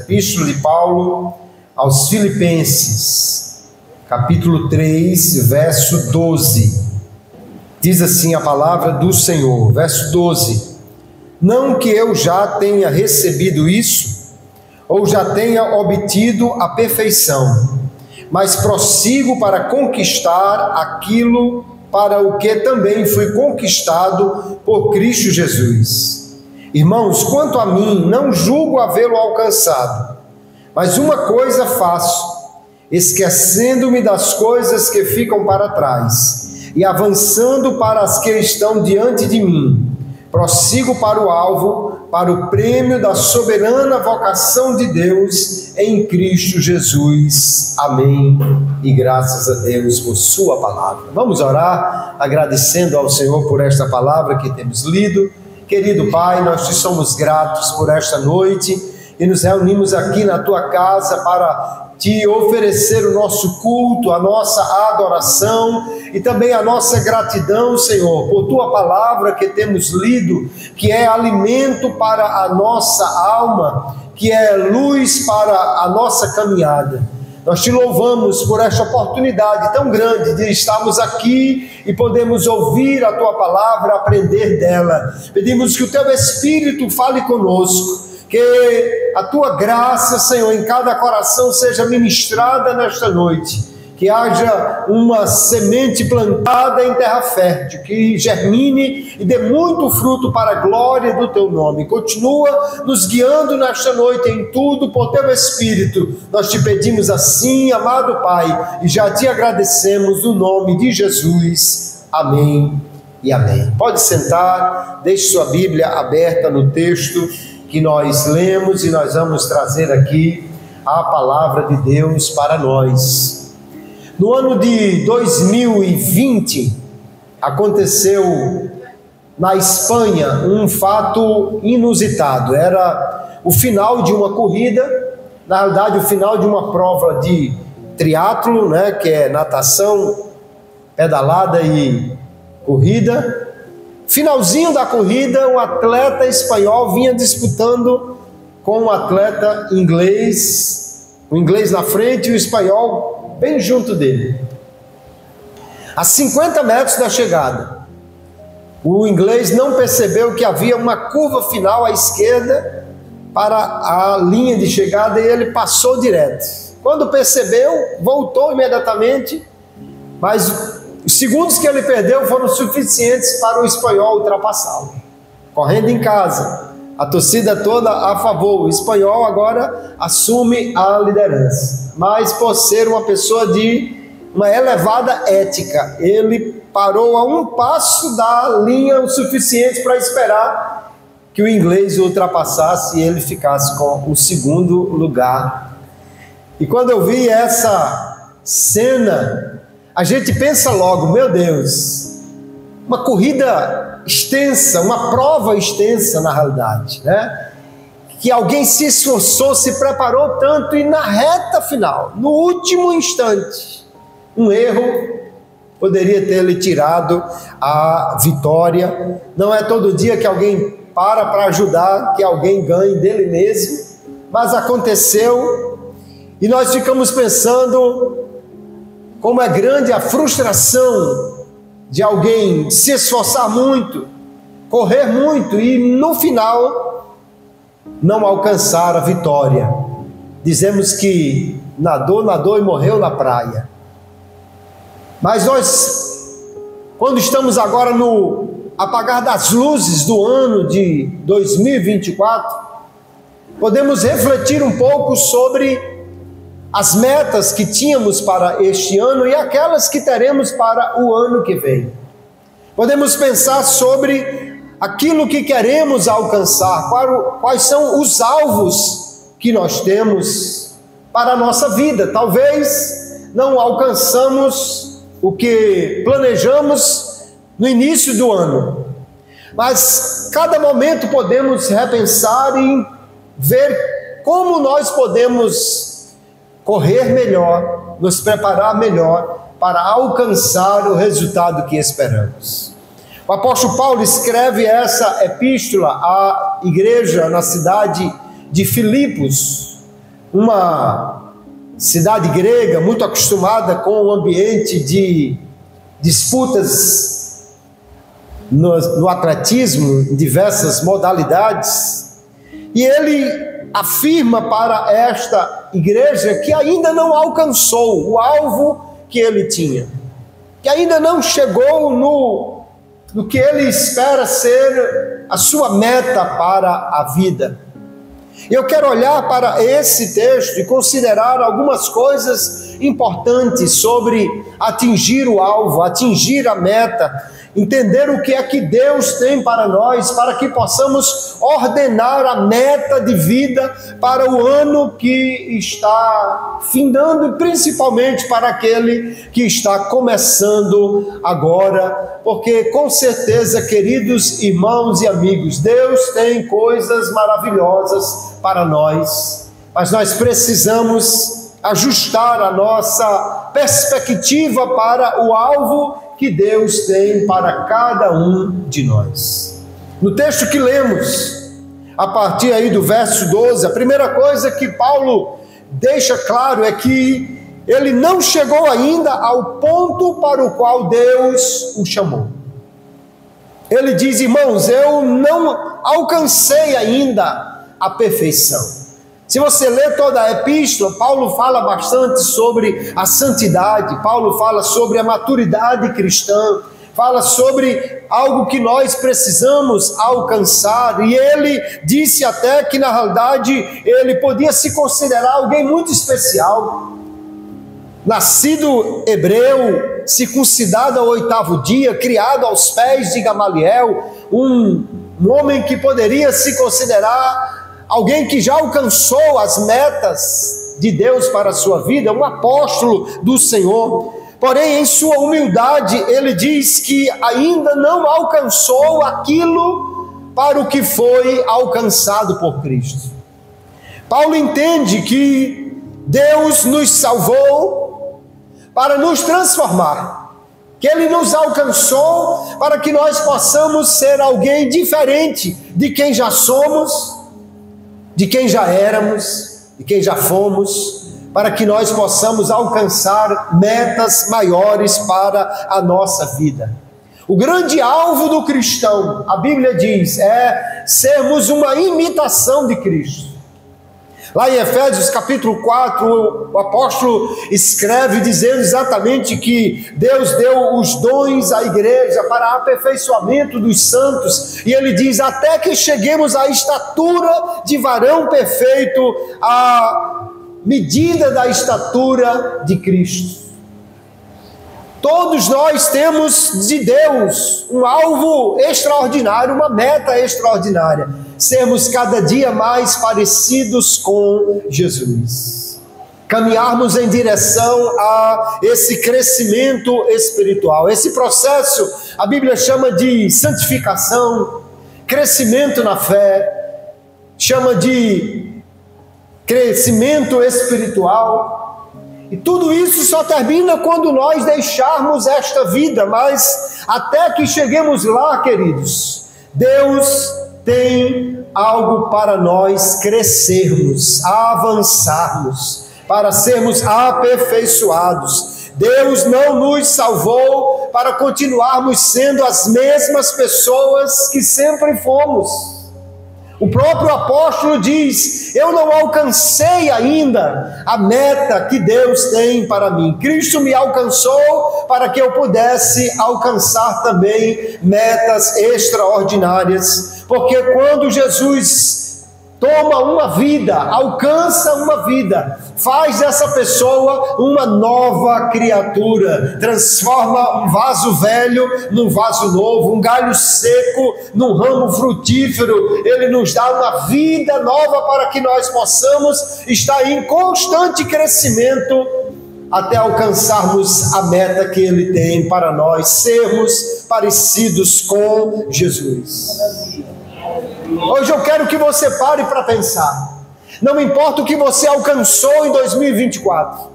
Epístola de Paulo aos Filipenses, capítulo 3, verso 12. Diz assim a palavra do Senhor, verso 12: não que eu já tenha recebido isso, ou já tenha obtido a perfeição, mas prossigo para conquistar aquilo para o que também fui conquistado por Cristo Jesus. Irmãos, quanto a mim, não julgo havê-lo alcançado, mas uma coisa faço, esquecendo-me das coisas que ficam para trás e avançando para as que estão diante de mim, prossigo para o alvo, para o prêmio da soberana vocação de Deus em Cristo Jesus. Amém. E graças a Deus por sua palavra. Vamos orar agradecendo ao Senhor por esta palavra que temos lido. Querido Pai, nós te somos gratos por esta noite e nos reunimos aqui na tua casa para te oferecer o nosso culto, a nossa adoração e também a nossa gratidão, Senhor, por tua palavra que temos lido, que é alimento para a nossa alma, que é luz para a nossa caminhada. Nós te louvamos por esta oportunidade tão grande de estarmos aqui e podemos ouvir a tua palavra, aprender dela. Pedimos que o teu Espírito fale conosco, que a tua graça, Senhor, em cada coração seja ministrada nesta noite, que haja uma semente plantada em terra fértil, que germine e dê muito fruto para a glória do teu nome. Continua nos guiando nesta noite em tudo por teu Espírito. Nós te pedimos assim, amado Pai, e já te agradecemos no nome de Jesus. Amém e amém. Pode sentar, deixe sua Bíblia aberta no texto que nós lemos e nós vamos trazer aqui a palavra de Deus para nós. No ano de 2020, aconteceu na Espanha um fato inusitado. Era o final de uma corrida, na realidade o final de uma prova de triatlo, né, que é natação, pedalada e corrida. Finalzinho da corrida, um atleta espanhol vinha disputando com um atleta inglês, o inglês na frente e o espanhol bem junto dele. A 50 metros da chegada, o inglês não percebeu que havia uma curva final à esquerda para a linha de chegada e ele passou direto. Quando percebeu, voltou imediatamente, mas os segundos que ele perdeu foram suficientes para o espanhol ultrapassá-lo. Correndo em casa, a torcida toda a favor, o espanhol agora assume a liderança. Mas por ser uma pessoa de uma elevada ética, ele parou a um passo da linha o suficiente para esperar que o inglês o ultrapassasse e ele ficasse com o segundo lugar. E quando eu vi essa cena, a gente pensa logo, meu Deus, uma corrida extensa, uma prova extensa na realidade, né? Que alguém se esforçou, se preparou tanto e na reta final, no último instante, um erro poderia ter lhe tirado a vitória. Não é todo dia que alguém para ajudar, que alguém ganhe dele mesmo, mas aconteceu e nós ficamos pensando como é grande a frustração de alguém se esforçar muito, correr muito e no final não alcançar a vitória. Dizemos que nadou e morreu na praia. Mas nós, quando estamos agora no apagar das luzes do ano de 2024, podemos refletir um pouco sobre as metas que tínhamos para este ano e aquelas que teremos para o ano que vem. Podemos pensar sobre aquilo que queremos alcançar, quais são os alvos que nós temos para a nossa vida. Talvez não alcançamos o que planejamos no início do ano, mas cada momento podemos repensar e ver como nós podemos correr melhor, nos preparar melhor para alcançar o resultado que esperamos. O apóstolo Paulo escreve essa epístola à igreja na cidade de Filipos, uma cidade grega muito acostumada com o ambiente de disputas no atletismo, em diversas modalidades, e ele afirma para esta igreja que ainda não alcançou o alvo que ele tinha, que ainda não chegou no que ele espera ser a sua meta para a vida. Eu quero olhar para esse texto e considerar algumas coisas importantes sobre atingir o alvo, atingir a meta, entender o que é que Deus tem para nós, para que possamos ordenar a meta de vida para o ano que está findando e principalmente para aquele que está começando agora, porque com certeza, queridos irmãos e amigos, Deus tem coisas maravilhosas para nós, mas nós precisamos ajustar a nossa perspectiva para o alvo que Deus tem para cada um de nós. No texto que lemos, a partir aí do verso 12, a primeira coisa que Paulo deixa claro é que ele não chegou ainda ao ponto para o qual Deus o chamou. Ele diz: irmãos, eu não alcancei ainda a perfeição. Se você ler toda a epístola, Paulo fala bastante sobre a santidade, Paulo fala sobre a maturidade cristã, fala sobre algo que nós precisamos alcançar, e ele disse até que na realidade ele podia se considerar alguém muito especial, nascido hebreu, circuncidado ao 8º dia, criado aos pés de Gamaliel, um homem que poderia se considerar alguém que já alcançou as metas de Deus para a sua vida, um apóstolo do Senhor. Porém, em sua humildade, ele diz que ainda não alcançou aquilo para o que foi alcançado por Cristo. Paulo entende que Deus nos salvou para nos transformar, que Ele nos alcançou para que nós possamos ser alguém diferente de quem já somos, de quem já éramos, de quem já fomos, para que nós possamos alcançar metas maiores para a nossa vida. O grande alvo do cristão, a Bíblia diz, é sermos uma imitação de Cristo. Lá em Efésios capítulo 4, o apóstolo escreve dizendo exatamente que Deus deu os dons à igreja para aperfeiçoamento dos santos, e ele diz: até que cheguemos à estatura de varão perfeito, à medida da estatura de Cristo. Todos nós temos de Deus um alvo extraordinário, uma meta extraordinária: sermos cada dia mais parecidos com Jesus, caminharmos em direção a esse crescimento espiritual. Esse processo a Bíblia chama de santificação, crescimento na fé, chama de crescimento espiritual. E tudo isso só termina quando nós deixarmos esta vida, mas até que cheguemos lá, queridos, Deus tem algo para nós crescermos, avançarmos, para sermos aperfeiçoados. Deus não nos salvou para continuarmos sendo as mesmas pessoas que sempre fomos. O próprio apóstolo diz: eu não alcancei ainda a meta que Deus tem para mim. Cristo me alcançou para que eu pudesse alcançar também metas extraordinárias. Porque quando Jesus toma uma vida, alcança uma vida, faz dessa pessoa uma nova criatura, transforma um vaso velho num vaso novo, um galho seco num ramo frutífero. Ele nos dá uma vida nova para que nós possamos estar em constante crescimento até alcançarmos a meta que Ele tem para nós, sermos parecidos com Jesus. Hoje eu quero que você pare para pensar. Não importa o que você alcançou em 2024,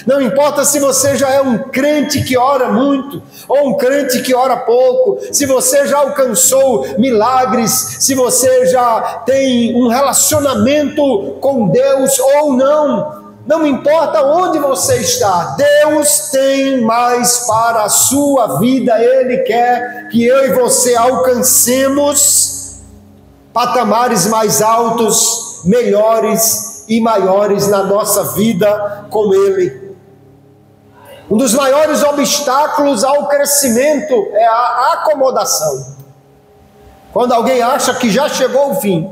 Não importa se você já é um crente que ora muito ou um crente que ora pouco, se você já alcançou milagres, se você já tem um relacionamento com Deus ou não. Não importa onde você está, Deus tem mais para a sua vida. Ele quer que eu e você alcancemos patamares mais altos, melhores e maiores na nossa vida com Ele. Um dos maiores obstáculos ao crescimento é a acomodação. Quando alguém acha que já chegou ao fim,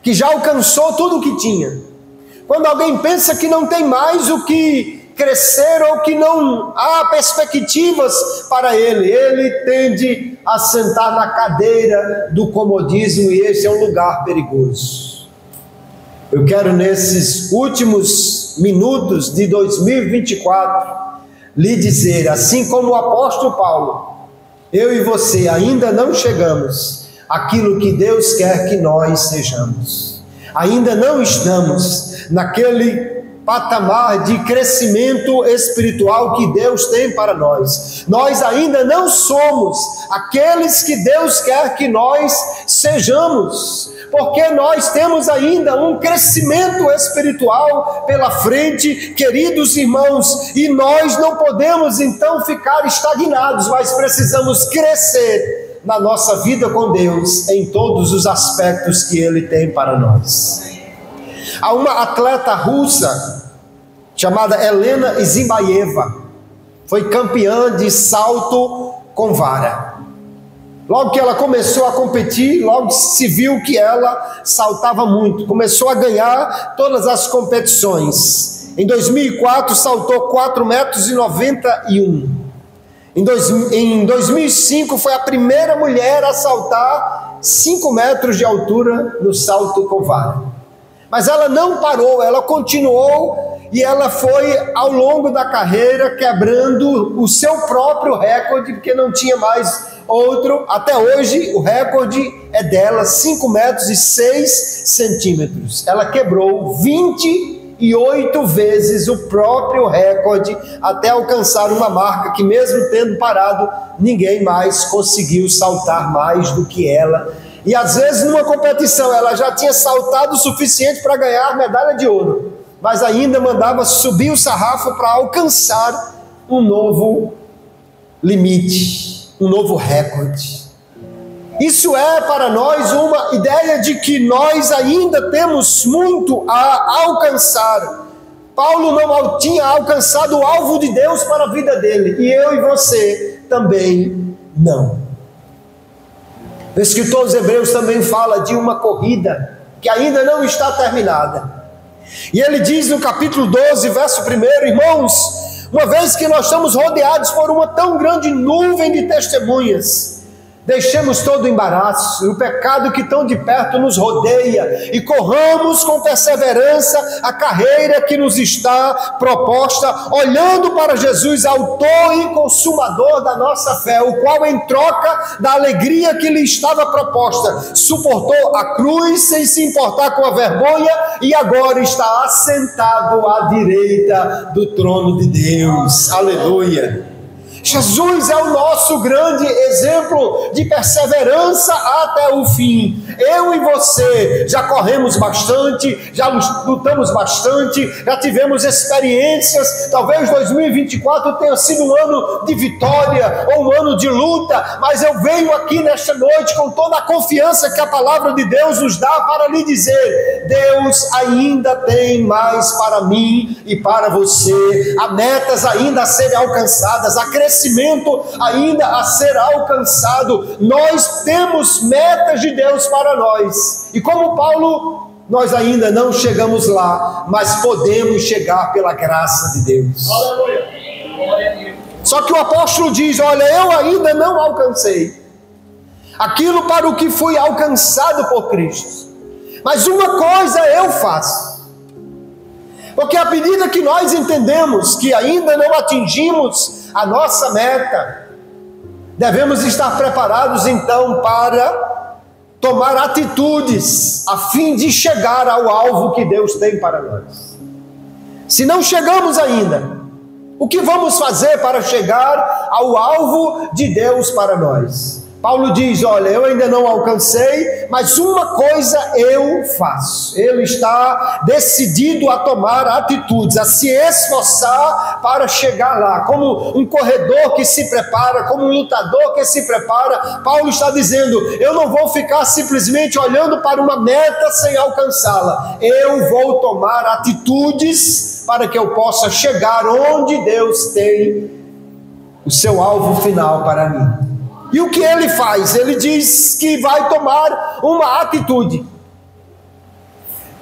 que já alcançou tudo o que tinha, quando alguém pensa que não tem mais o que crescer ou que não há perspectivas para ele tende a sentar na cadeira do comodismo, e esse é um lugar perigoso. Eu quero, nesses últimos minutos de 2024, lhe dizer, assim como o apóstolo Paulo, eu e você ainda não chegamos àquilo que Deus quer que nós sejamos. Ainda não estamos naquele patamar de crescimento espiritual que Deus tem para nós. Nós ainda não somos aqueles que Deus quer que nós sejamos, porque nós temos ainda um crescimento espiritual pela frente, queridos irmãos, e nós não podemos então ficar estagnados, mas precisamos crescer na nossa vida com Deus, em todos os aspectos que Ele tem para nós. Há uma atleta russa, chamada Elena Zimbayeva, foi campeã de salto com vara. Logo que ela começou a competir, logo se viu que ela saltava muito, começou a ganhar todas as competições. Em 2004 saltou 4,91 m. Em 2005 foi a primeira mulher a saltar 5 metros de altura no salto com vara. Mas ela não parou, ela continuou e ela foi ao longo da carreira quebrando o seu próprio recorde, porque não tinha mais outro. Até hoje o recorde é dela, 5 metros e 6 centímetros. Ela quebrou 28 vezes o próprio recorde até alcançar uma marca que, mesmo tendo parado, ninguém mais conseguiu saltar mais do que ela. E às vezes numa competição ela já tinha saltado o suficiente para ganhar medalha de ouro, mas ainda mandava subir o sarrafo para alcançar um novo limite, um novo recorde. Isso é para nós uma ideia de que nós ainda temos muito a alcançar. Paulo não tinha alcançado o alvo de Deus para a vida dele, e eu e você também não. O escritor aos Hebreus também fala de uma corrida que ainda não está terminada. E ele diz no capítulo 12, verso 1, irmãos, uma vez que nós estamos rodeados por uma tão grande nuvem de testemunhas, deixemos todo o embaraço e o pecado que tão de perto nos rodeia e corramos com perseverança a carreira que nos está proposta, olhando para Jesus, autor e consumador da nossa fé, o qual, em troca da alegria que lhe estava proposta, suportou a cruz sem se importar com a vergonha e agora está assentado à direita do trono de Deus. Aleluia! Jesus é o nosso grande exemplo de perseverança até o fim. Eu e você já corremos bastante, já lutamos bastante, já tivemos experiências. Talvez 2024 tenha sido um ano de vitória ou um ano de luta, mas eu venho aqui nesta noite com toda a confiança que a palavra de Deus nos dá para lhe dizer: Deus ainda tem mais para mim e para você. Há metas ainda a serem alcançadas, há crescimento ainda a ser alcançado. Nós temos metas de Deus para nós, e como Paulo, nós ainda não chegamos lá, mas podemos chegar pela graça de Deus. Só que o apóstolo diz: olha, eu ainda não alcancei aquilo para o que fui alcançado por Cristo, mas uma coisa eu faço. Porque à medida que nós entendemos que ainda não atingimos a nossa meta, devemos estar preparados então para tomar atitudes a fim de chegar ao alvo que Deus tem para nós. Se não chegamos ainda, O que vamos fazer para chegar ao alvo de Deus para nós? Paulo diz, olha, eu ainda não alcancei, mas uma coisa eu faço. Ele está decidido a tomar atitudes, a se esforçar para chegar lá. Como um corredor que se prepara, como um lutador que se prepara, Paulo está dizendo, eu não vou ficar simplesmente olhando para uma meta sem alcançá-la. Eu vou tomar atitudes para que eu possa chegar onde Deus tem o seu alvo final para mim. E o que ele faz? Ele diz que vai tomar uma atitude.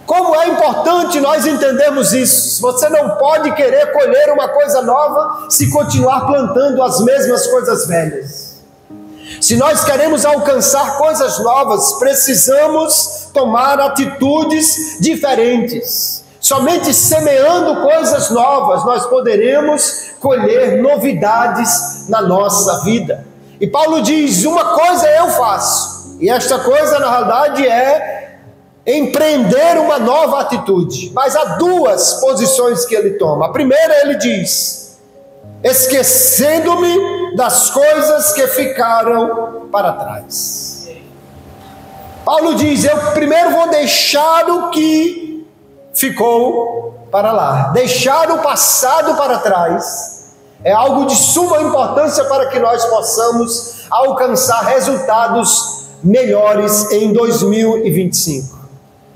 Como é importante nós entendermos isso. Você não pode querer colher uma coisa nova se continuar plantando as mesmas coisas velhas. Se nós queremos alcançar coisas novas, precisamos tomar atitudes diferentes. Somente semeando coisas novas nós poderemos colher novidades na nossa vida. E Paulo diz, uma coisa eu faço, e esta coisa na realidade é empreender uma nova atitude. Mas há duas posições que ele toma. A primeira ele diz, esquecendo-me das coisas que ficaram para trás. Paulo diz, eu primeiro vou deixar o que ficou para lá, deixar o passado para trás. É algo de suma importância para que nós possamos alcançar resultados melhores em 2025.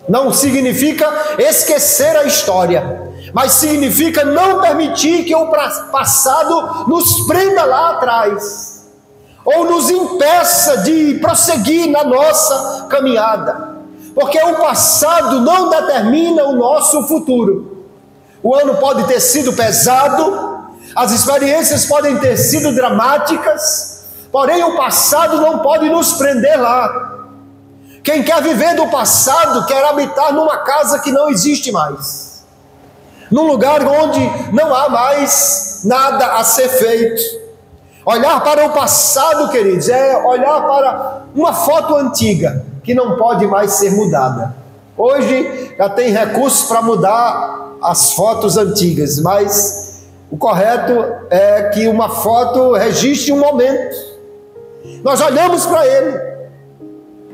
Não significa esquecer a história, mas significa não permitir que o passado nos prenda lá atrás, ou nos impeça de prosseguir na nossa caminhada, porque o passado não determina o nosso futuro. O ano pode ter sido pesado, as experiências podem ter sido dramáticas, porém o passado não pode nos prender lá. Quem quer viver do passado quer habitar numa casa que não existe mais, num lugar onde não há mais nada a ser feito. Olhar para o passado, queridos, é olhar para uma foto antiga que não pode mais ser mudada. Hoje já tem recursos para mudar as fotos antigas, mas o correto é que uma foto registre um momento. Nós olhamos para ele,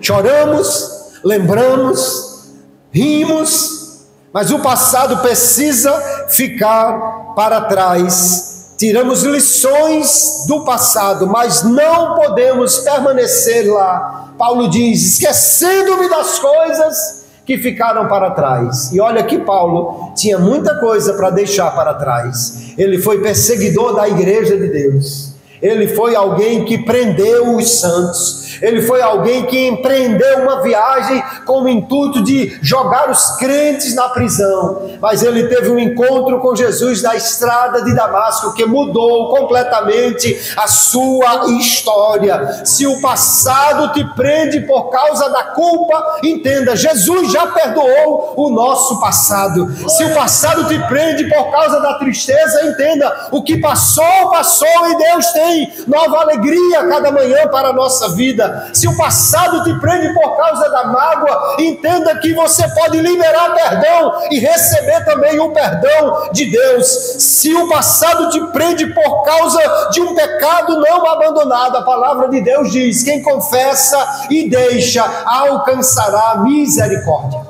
choramos, lembramos, rimos, mas o passado precisa ficar para trás. Tiramos lições do passado, mas não podemos permanecer lá. Paulo diz, esquecendo-me das coisas que ficaram para trás. E olha que Paulo tinha muita coisa para deixar para trás. Ele foi perseguidor da igreja de Deus. Ele foi alguém que prendeu os santos. Ele foi alguém que empreendeu uma viagem com o intuito de jogar os crentes na prisão. Mas ele teve um encontro com Jesus na estrada de Damasco que mudou completamente a sua história. Se o passado te prende por causa da culpa, entenda, Jesus já perdoou o nosso passado. Se o passado te prende por causa da tristeza, entenda, o que passou, passou, e Deus tem nova alegria a cada manhã para a nossa vida. Se o passado te prende por causa da mágoa, entenda que você pode liberar perdão e receber também o perdão de Deus. Se o passado te prende por causa de um pecado não abandonado, a palavra de Deus diz, quem confessa e deixa alcançará misericórdia.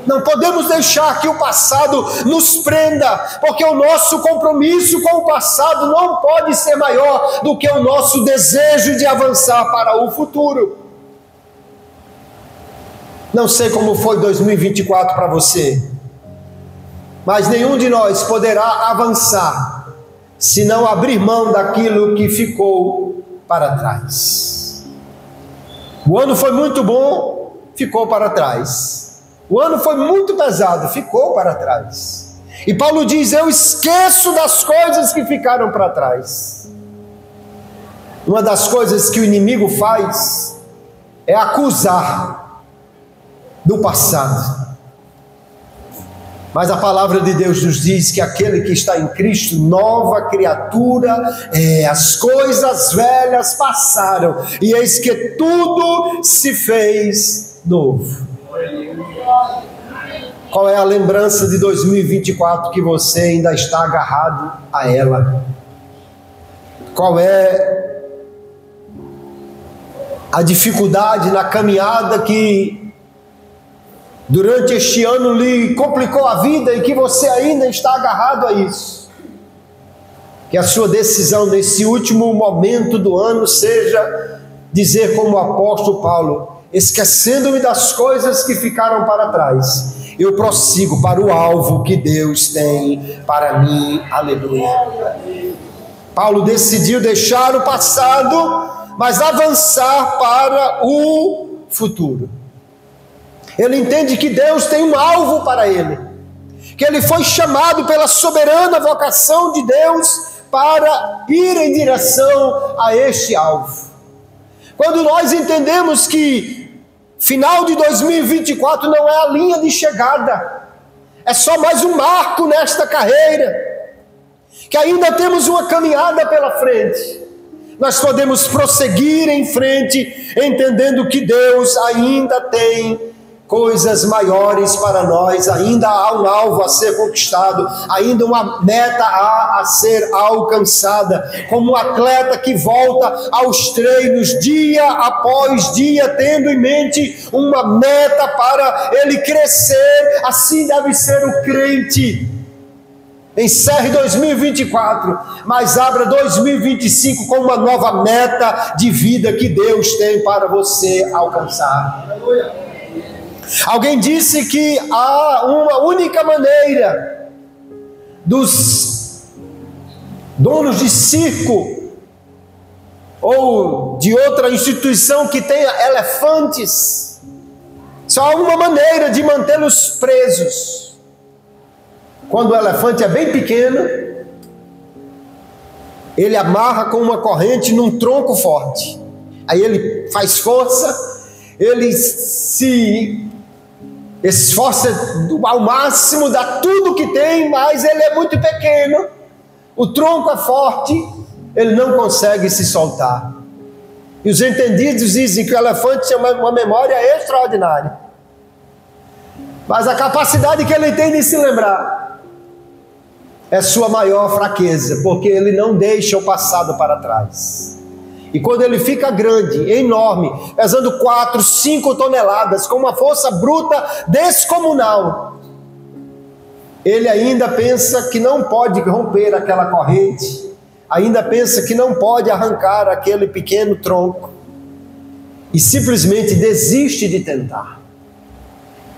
Não podemos deixar que o passado nos prenda, porque o nosso compromisso com o passado não pode ser maior do que o nosso desejo de avançar para o futuro. Não sei como foi 2024 para você, mas nenhum de nós poderá avançar se não abrir mão daquilo que ficou para trás. O ano foi muito bom, ficou para trás. O ano foi muito pesado, ficou para trás. E Paulo diz, eu esqueço das coisas que ficaram para trás. Uma das coisas que o inimigo faz é acusar do passado. Mas a palavra de Deus nos diz que aquele que está em Cristo, nova criatura é. As coisas velhas passaram, e eis que tudo se fez novo. Qual é a lembrança de 2024 que você ainda está agarrado a ela? Qual é a dificuldade na caminhada que durante este ano lhe complicou a vida e que você ainda está agarrado a isso? Que a sua decisão nesse último momento do ano seja dizer como o apóstolo Paulo: esquecendo-me das coisas que ficaram para trás, eu prossigo para o alvo que Deus tem para mim. Aleluia. Paulo decidiu deixar o passado, mas avançar para o futuro. Ele entende que Deus tem um alvo para ele, que ele foi chamado pela soberana vocação de Deus para ir em direção a este alvo. Quando nós entendemos que final de 2024 não é a linha de chegada, é só mais um marco nesta carreira, que ainda temos uma caminhada pela frente, nós podemos prosseguir em frente, entendendo que Deus ainda tem coisas maiores para nós, ainda há um alvo a ser conquistado, ainda uma meta a ser alcançada, como um atleta que volta aos treinos dia após dia, tendo em mente uma meta para ele crescer. Assim deve ser o crente. Encerre 2024, mas abra 2025 com uma nova meta de vida que Deus tem para você alcançar. Aleluia. Alguém disse que há uma única maneira dos donos de circo ou de outra instituição que tenha elefantes, só há uma maneira de mantê-los presos. Quando o elefante é bem pequeno, ele amarra com uma corrente num tronco forte, aí ele faz força, ele se esforça ao máximo, dá tudo que tem, mas ele é muito pequeno, o tronco é forte, ele não consegue se soltar. E os entendidos dizem que o elefante tem uma memória extraordinária, mas a capacidade que ele tem de se lembrar é sua maior fraqueza, porque ele não deixa o passado para trás. E quando ele fica grande, enorme, pesando 4, 5 toneladas, com uma força bruta descomunal, ele ainda pensa que não pode romper aquela corrente, ainda pensa que não pode arrancar aquele pequeno tronco, e simplesmente desiste de tentar.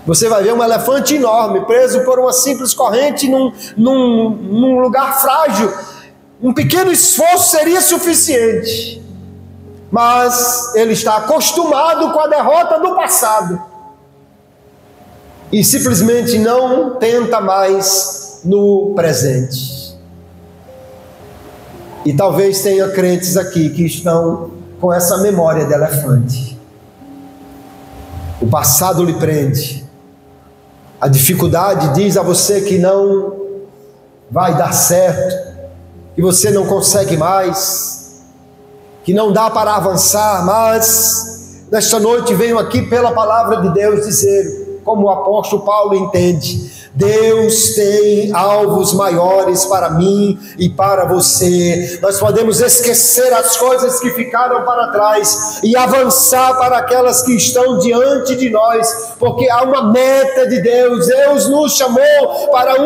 Você vai ver um elefante enorme, preso por uma simples corrente num lugar frágil. Um pequeno esforço seria suficiente. Mas ele está acostumado com a derrota do passado e simplesmente não tenta mais no presente. E talvez tenha crentes aqui que estão com essa memória de elefante. O passado lhe prende, a dificuldade diz a você que não vai dar certo, que você não consegue mais, que não dá para avançar. Mas nesta noite venho aqui pela palavra de Deus dizer, como o apóstolo Paulo entende, Deus tem alvos maiores para mim e para você. Nós podemos esquecer as coisas que ficaram para trás e avançar para aquelas que estão diante de nós, porque há uma meta de Deus. Deus nos chamou para por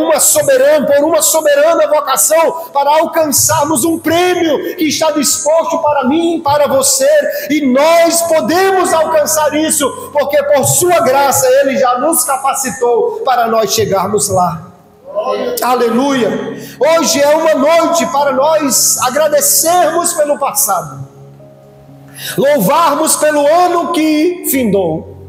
uma soberana vocação, para alcançarmos um prêmio que está disposto para mim e para você, e nós podemos alcançar isso, porque por sua graça Ele já nos capacitou para nós chegarmos lá. Aleluia. Hoje é uma noite para nós agradecermos pelo passado, louvarmos pelo ano que findou,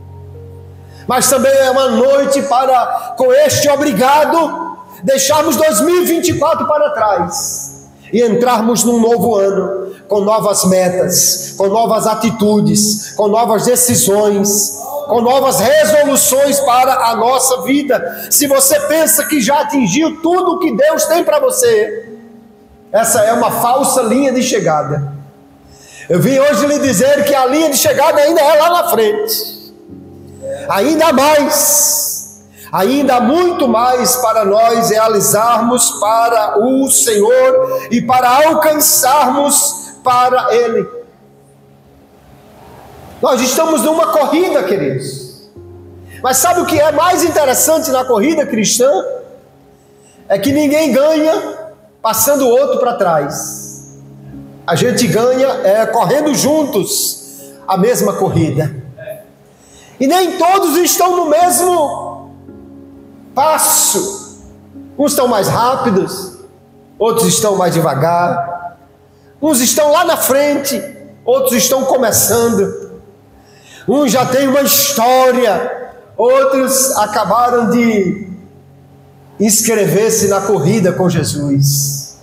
mas também é uma noite para, com este obrigado, deixarmos 2024 para trás e entrarmos num novo ano com novas metas, com novas atitudes, com novas decisões, com novas resoluções para a nossa vida. Se você pensa que já atingiu tudo o que Deus tem para você, essa é uma falsa linha de chegada. Eu vim hoje lhe dizer que a linha de chegada ainda é lá na frente, ainda há mais, Ainda há muito mais para nós realizarmos para o Senhor e para alcançarmos para Ele. Nós estamos numa corrida, queridos. Mas sabe o que é mais interessante na corrida cristã? É que ninguém ganha passando o outro para trás. A gente ganha correndo juntos a mesma corrida. E nem todos estão no mesmo passo. Uns estão mais rápidos, outros estão mais devagar. Uns estão lá na frente, outros estão começando. Uns já têm uma história, outros acabaram de inscrever-se na corrida com Jesus.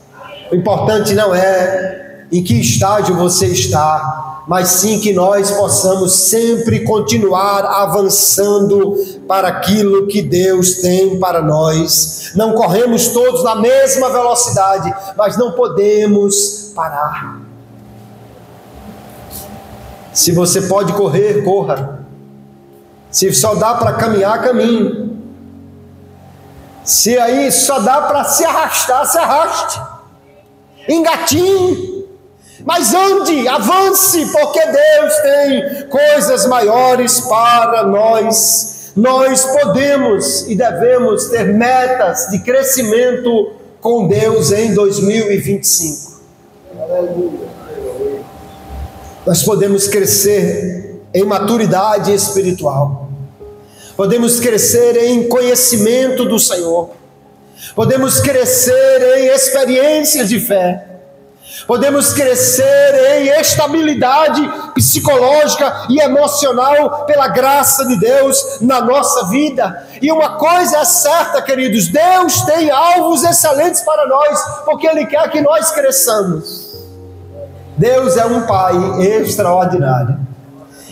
O importante não é em que estágio você está, mas sim que nós possamos sempre continuar avançando para aquilo que Deus tem para nós. Não corremos todos na mesma velocidade, mas não podemos parar. Se você pode correr, corra. Se só dá para caminhar, caminhe. Se aí só dá para se arrastar, se arraste. Engatinhe. Mas ande, avance, porque Deus tem coisas maiores para nós. Nós podemos e devemos ter metas de crescimento com Deus em 2025. Nós podemos crescer em maturidade espiritual. Podemos crescer em conhecimento do Senhor. Podemos crescer em experiências de fé. Podemos crescer em estabilidade psicológica e emocional pela graça de Deus na nossa vida. E uma coisa é certa, queridos, Deus tem alvos excelentes para nós, porque Ele quer que nós cresçamos. Deus é um Pai extraordinário.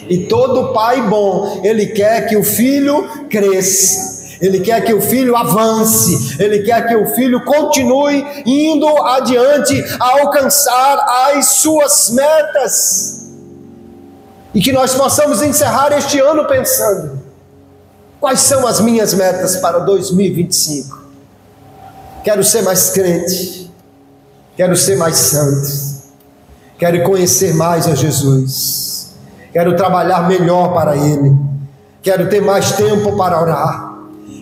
E todo pai bom, Ele quer que o filho cresça. Ele quer que o filho avance, Ele quer que o filho continue indo adiante a alcançar as suas metas. E que nós possamos encerrar este ano pensando: quais são as minhas metas para 2025? Quero ser mais crente, quero ser mais santo, quero conhecer mais a Jesus, quero trabalhar melhor para Ele, quero ter mais tempo para orar,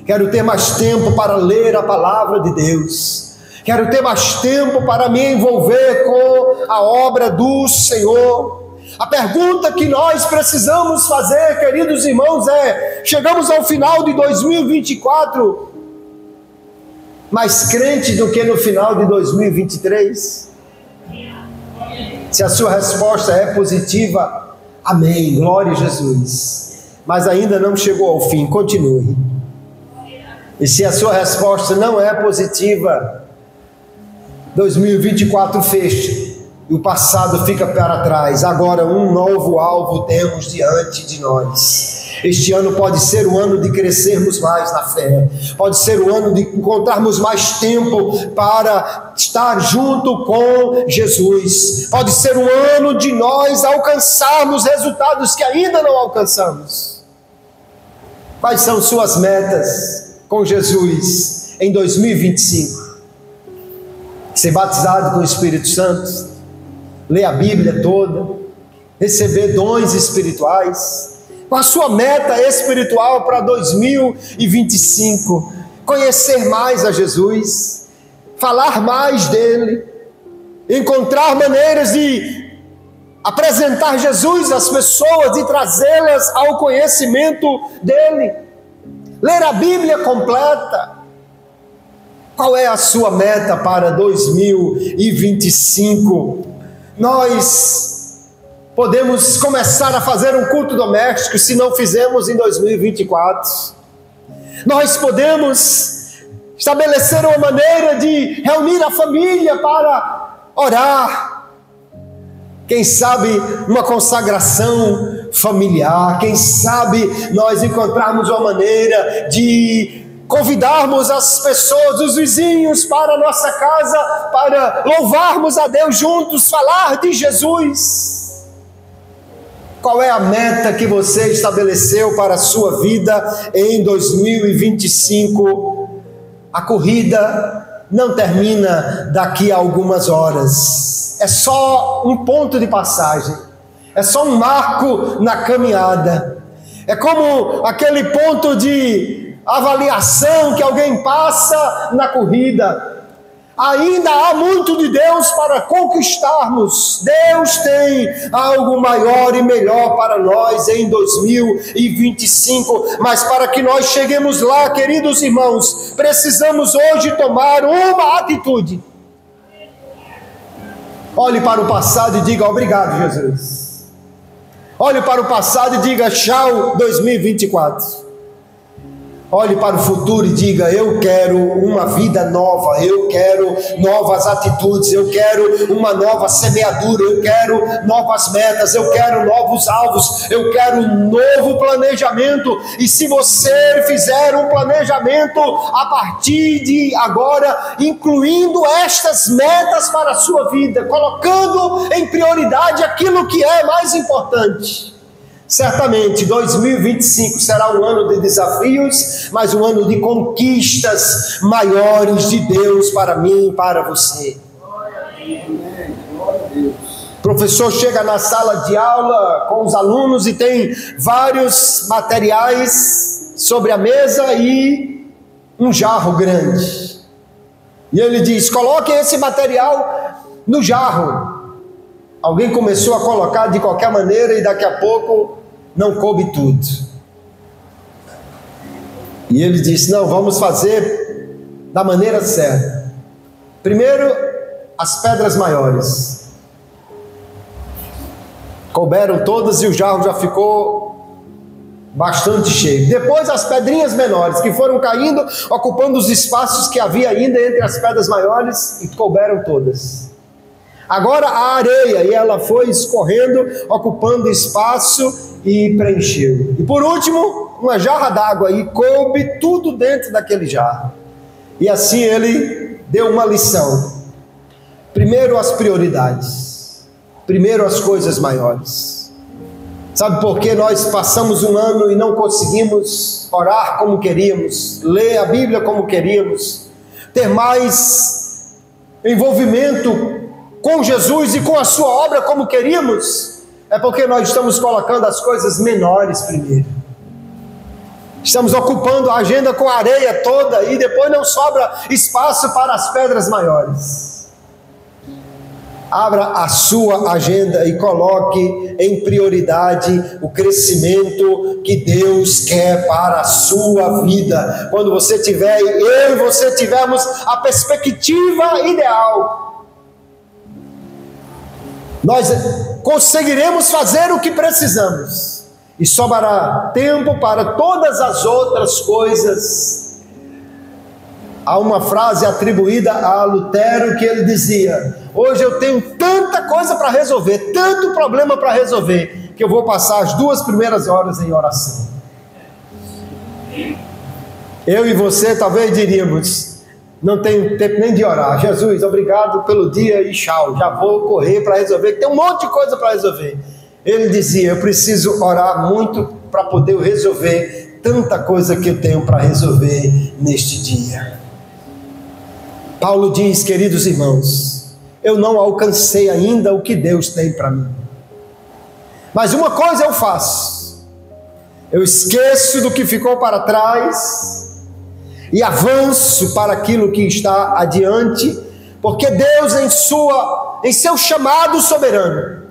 quero ter mais tempo para ler a palavra de Deus, quero ter mais tempo para me envolver com a obra do Senhor. A pergunta que nós precisamos fazer, queridos irmãos, é: chegamos ao final de 2024 mais crente do que no final de 2023? Se a sua resposta é positiva, amém, glória a Jesus. Mas ainda não chegou ao fim, continue. E se a sua resposta não é positiva, 2024 fecha e o passado fica para trás. Agora um novo alvo temos diante de nós. Este ano pode ser o ano de crescermos mais na fé, pode ser o ano de encontrarmos mais tempo para estar junto com Jesus, pode ser o ano de nós alcançarmos resultados que ainda não alcançamos. Quais são suas metas com Jesus em 2025? Ser batizado com o Espírito Santo, ler a Bíblia toda, receber dons espirituais. Qual a sua meta espiritual para 2025? Conhecer mais a Jesus, falar mais dele, encontrar maneiras de apresentar Jesus às pessoas e trazê-las ao conhecimento dele. Ler a Bíblia completa. Qual é a sua meta para 2025? Nós podemos começar a fazer um culto doméstico se não fizemos em 2024. Nós podemos estabelecer uma maneira de reunir a família para orar. Quem sabe uma consagração familiar. Quem sabe nós encontrarmos uma maneira de convidarmos as pessoas, os vizinhos para a nossa casa, para louvarmos a Deus juntos, falar de Jesus. Qual é a meta que você estabeleceu para a sua vida em 2025? A corrida não termina daqui a algumas horas. É só um ponto de passagem. É só um marco na caminhada. É como aquele ponto de avaliação que alguém passa na corrida. Ainda há muito de Deus para conquistarmos. Deus tem algo maior e melhor para nós em 2025. Mas para que nós cheguemos lá, queridos irmãos, precisamos hoje tomar uma atitude. Olhe para o passado e diga: obrigado, Jesus. Olhe para o passado e diga: tchau, 2024. Olhe para o futuro e diga: eu quero uma vida nova, eu quero novas atitudes, eu quero uma nova semeadura, eu quero novas metas, eu quero novos alvos, eu quero um novo planejamento. E se você fizer um planejamento a partir de agora, incluindo estas metas para a sua vida, colocando em prioridade aquilo que é mais importante, certamente 2025 será um ano de desafios, mas um ano de conquistas maiores de Deus para mim e para você. O professor chega na sala de aula com os alunos e tem vários materiais sobre a mesa e um jarro grande. E ele diz: coloquem esse material no jarro. Alguém começou a colocar de qualquer maneira e daqui a pouco não coube tudo. E ele disse: não, vamos fazer da maneira certa. Primeiro, as pedras maiores. Couberam todas e o jarro já ficou bastante cheio. Depois as pedrinhas menores que foram caindo, ocupando os espaços que havia ainda entre as pedras maiores, e couberam todas. Agora a areia, e ela foi escorrendo, ocupando espaço e preencheu. E por último, uma jarra d'água, e coube tudo dentro daquele jarro. E assim ele deu uma lição. Primeiro as prioridades, primeiro as coisas maiores. Sabe por que nós passamos um ano e não conseguimos orar como queríamos, ler a Bíblia como queríamos, ter mais envolvimento com Jesus e com a sua obra como queríamos? É porque nós estamos colocando as coisas menores primeiro. Estamos ocupando a agenda com a areia toda e depois não sobra espaço para as pedras maiores. Abra a sua agenda e coloque em prioridade o crescimento que Deus quer para a sua vida. Quando você tiver, eu e você tivermos a perspectiva ideal, nós conseguiremos fazer o que precisamos e sobrará tempo para todas as outras coisas. Há uma frase atribuída a Lutero que ele dizia: hoje eu tenho tanta coisa para resolver, tanto problema para resolver, que eu vou passar as 2 primeiras horas em oração. Eu e você talvez diríamos: não tenho tempo nem de orar. Jesus, obrigado pelo dia e tchau, já vou correr para resolver, tem um monte de coisa para resolver. Ele dizia: eu preciso orar muito para poder resolver tanta coisa que eu tenho para resolver neste dia. Paulo diz: queridos irmãos, eu não alcancei ainda o que Deus tem para mim, mas uma coisa eu faço: eu esqueço do que ficou para trás e avanço para aquilo que está adiante, porque Deus em seu chamado soberano,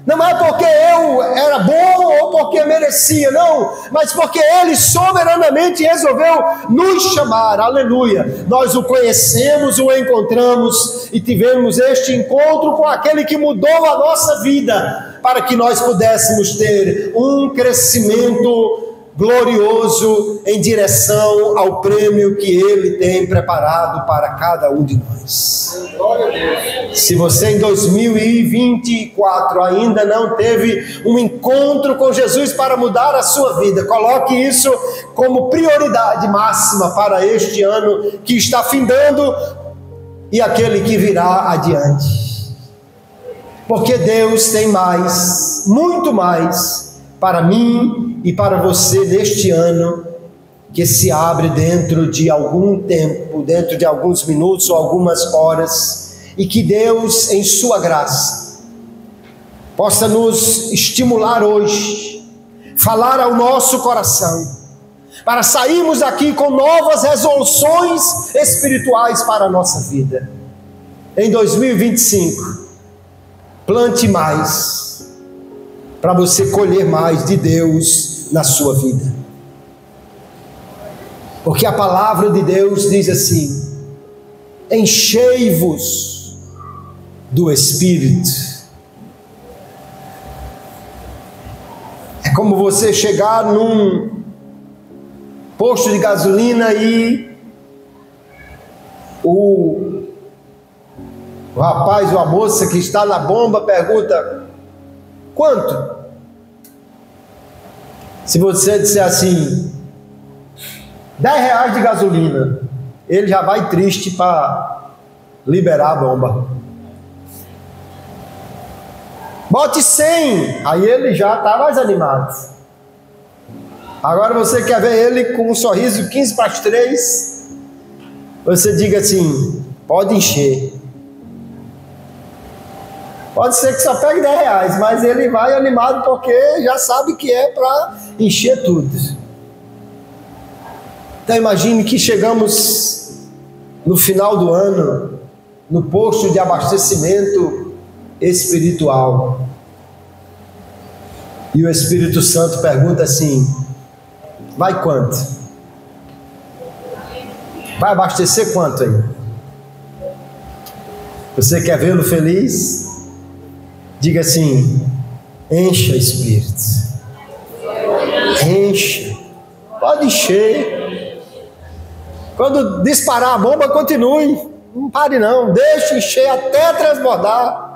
não é porque eu era bom ou porque merecia, não, mas porque Ele soberanamente resolveu nos chamar, aleluia. Nós o conhecemos, o encontramos e tivemos este encontro com aquele que mudou a nossa vida, para que nós pudéssemos ter um crescimento glorioso em direção ao prêmio que Ele tem preparado para cada um de nós. Se você em 2024 ainda não teve um encontro com Jesus para mudar a sua vida, coloque isso como prioridade máxima para este ano que está findando e aquele que virá adiante. Porque Deus tem mais, muito mais, para mim e para você neste ano, que se abre dentro de algum tempo, dentro de alguns minutos ou algumas horas, e que Deus, em sua graça, possa nos estimular hoje, falar ao nosso coração, para sairmos daqui com novas resoluções espirituais para a nossa vida. Em 2025, plante mais, para você colher mais de Deus na sua vida. Porque a palavra de Deus diz assim: enchei-vos do Espírito. É como você chegar num posto de gasolina e o rapaz ou a moça que está na bomba pergunta: quanto? Se você disser assim, R$10 de gasolina, ele já vai triste para liberar a bomba. Bote 100, aí ele já está mais animado. Agora você quer ver ele com um sorriso 15 para as 3, você diga assim: pode encher. Pode ser que só pegue R$10, mas ele vai animado porque já sabe que é para encher tudo. Então imagine que chegamos no final do ano, no posto de abastecimento espiritual, e o Espírito Santo pergunta assim: vai quanto? Vai abastecer quanto aí? Você quer vê-lo feliz? Diga assim: encha, Espírito, encha, pode encher. Quando disparar a bomba, continue, não pare não, deixe encher até transbordar.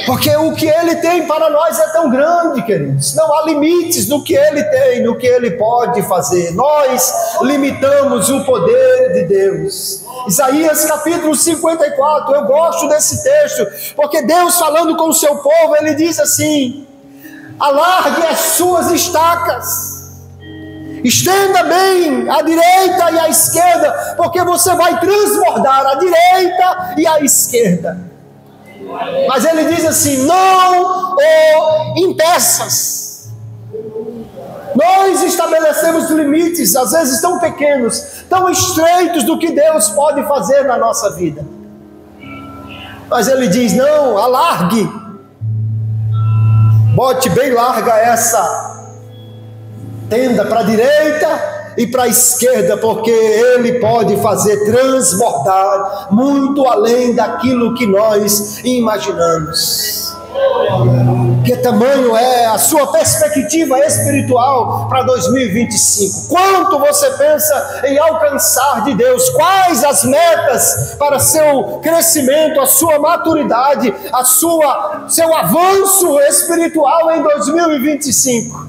Porque o que Ele tem para nós é tão grande, queridos. Não há limites no que Ele tem, no que Ele pode fazer. Nós limitamos o poder de Deus. Isaías capítulo 54, eu gosto desse texto, porque Deus falando com o seu povo, Ele diz assim: alargue as suas estacas, estenda bem à direita e à esquerda, porque você vai transbordar à direita e à esquerda. Mas ele diz assim: não o impeças. Nós estabelecemos limites, às vezes tão pequenos, tão estreitos do que Deus pode fazer na nossa vida. Mas ele diz: não, alargue, bote bem larga essa tenda para a direita e para a esquerda, porque Ele pode fazer transbordar muito além daquilo que nós imaginamos. Que tamanho é a sua perspectiva espiritual para 2025? Quanto você pensa em alcançar de Deus? Quais as metas para seu crescimento, a sua maturidade, seu avanço espiritual em 2025?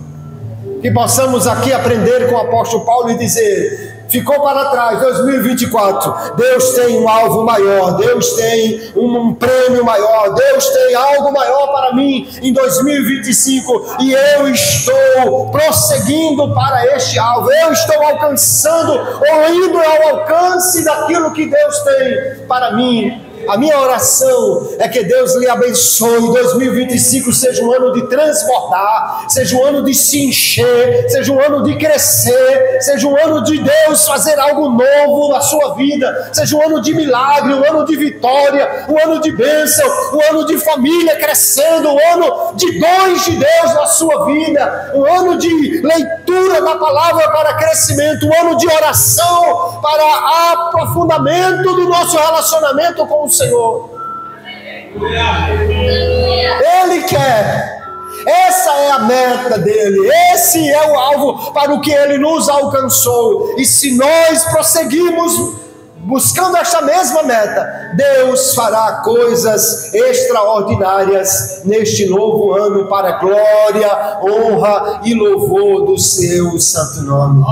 Que possamos aqui aprender com o apóstolo Paulo e dizer: ficou para trás 2024, Deus tem um alvo maior, Deus tem um prêmio maior, Deus tem algo maior para mim em 2025, e eu estou prosseguindo para este alvo, eu estou alcançando ou indo ao alcance daquilo que Deus tem para mim. A minha oração é que Deus lhe abençoe. 2025 seja um ano de transbordar, seja um ano de se encher, seja um ano de crescer, seja um ano de Deus fazer algo novo na sua vida, seja um ano de milagre, um ano de vitória, um ano de bênção, um ano de família crescendo, um ano de dons de Deus na sua vida, um ano de leitura da palavra para crescimento, um ano de oração para aprofundamento do nosso relacionamento com o Senhor. Ele quer, essa é a meta dele, esse é o alvo para o que ele nos alcançou. E se nós prosseguirmos buscando esta mesma meta, Deus fará coisas extraordinárias neste novo ano para a glória, honra e louvor do seu santo nome.